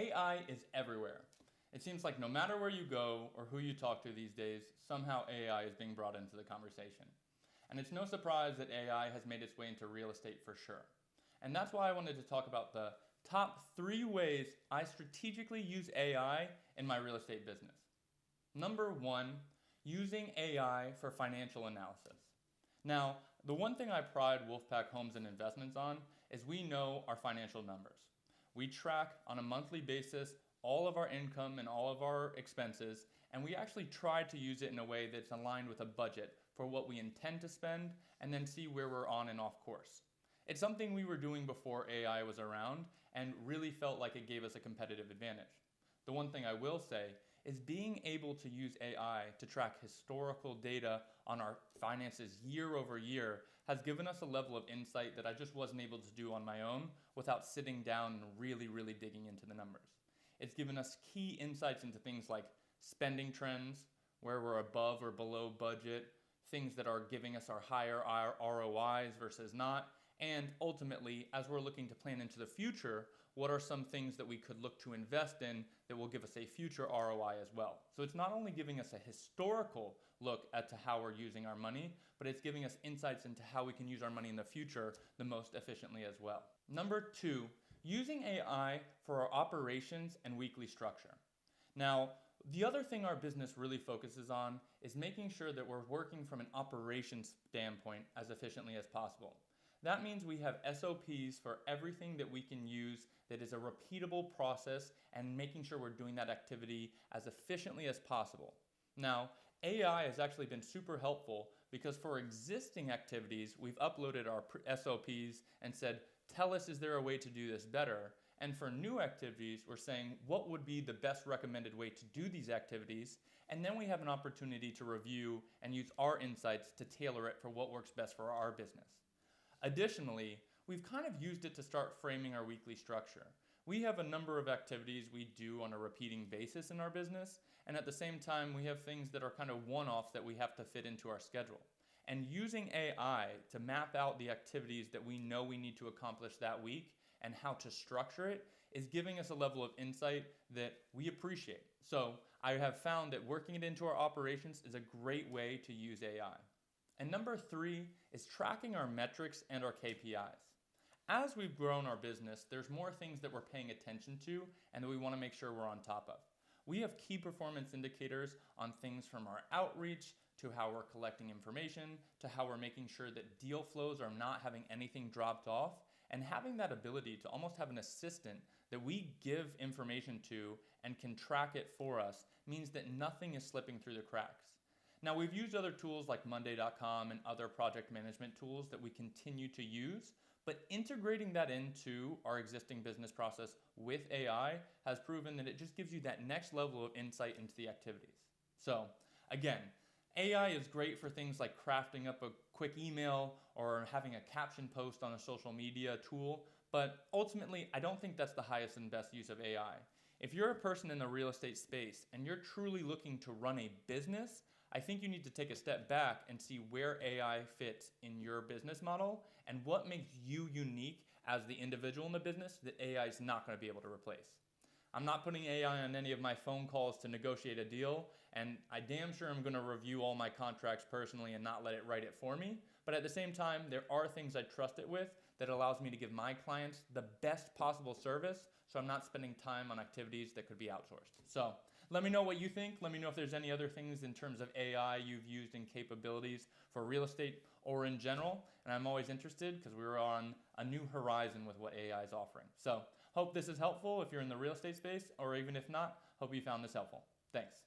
AI is everywhere. It seems like no matter where you go or who you talk to these days, somehow AI is being brought into the conversation. And it's no surprise that AI has made its way into real estate for sure. And that's why I wanted to talk about the top 3 ways I strategically use AI in my real estate business. Number 1, using AI for financial analysis. Now, the one thing I pride Wolfpack Homes and Investments on is we know our financial numbers. We track on a monthly basis all of our income and all of our expenses, and we actually try to use it in a way that's aligned with a budget for what we intend to spend and then see where we're on and off course. It's something we were doing before AI was around and really felt like it gave us a competitive advantage. The one thing I will say is being able to use AI to track historical data on our finances year over year has given us a level of insight that I just wasn't able to do on my own without sitting down and really digging into the numbers. It's given us key insights into things like spending trends, where we're above or below budget, things that are giving us our higher ROIs versus not, and ultimately, as we're looking to plan into the future, what are some things that we could look to invest in that will give us a future ROI as well? So it's not only giving us a historical look at to how we're using our money, but it's giving us insights into how we can use our money in the future the most efficiently as well. Number 2, using AI for our operations and weekly structure. Now, the other thing our business really focuses on is making sure that we're working from an operations standpoint as efficiently as possible. That means we have SOPs for everything that we can use that is a repeatable process and making sure we're doing that activity as efficiently as possible. Now, AI has actually been super helpful because for existing activities, we've uploaded our SOPs and said, tell us, is there a way to do this better? And for new activities, we're saying, what would be the best recommended way to do these activities? And then we have an opportunity to review and use our insights to tailor it for what works best for our business. Additionally, we've kind of used it to start framing our weekly structure. We have a number of activities we do on a repeating basis in our business, and at the same time, we have things that are kind of one-offs that we have to fit into our schedule. And using AI to map out the activities that we know we need to accomplish that week and how to structure it is giving us a level of insight that we appreciate. So I have found that working it into our operations is a great way to use AI. And number 3 is tracking our metrics and our KPIs. As we've grown our business, there's more things that we're paying attention to and that we want to make sure we're on top of. We have key performance indicators on things from our outreach to how we're collecting information, to how we're making sure that deal flows are not having anything dropped off, and having that ability to almost have an assistant that we give information to and can track it for us means that nothing is slipping through the cracks. Now, we've used other tools like Monday.com and other project management tools that we continue to use, but integrating that into our existing business process with AI has proven that it just gives you that next level of insight into the activities. So again, AI is great for things like crafting up a quick email or having a caption post on a social media tool, but ultimately, I don't think that's the highest and best use of AI. If you're a person in the real estate space and you're truly looking to run a business, I think you need to take a step back and see where AI fits in your business model and what makes you unique as the individual in the business that AI is not going to be able to replace. I'm not putting AI on any of my phone calls to negotiate a deal, and I damn sure am going to review all my contracts personally and not let it write it for me. But at the same time, there are things I trust it with that allows me to give my clients the best possible service, so I'm not spending time on activities that could be outsourced. So let me know what you think. Let me know if there's any other things in terms of AI you've used in capabilities for real estate or in general. And I'm always interested because we're on a new horizon with what AI is offering. So hope this is helpful if you're in the real estate space, or even if not, hope you found this helpful. Thanks.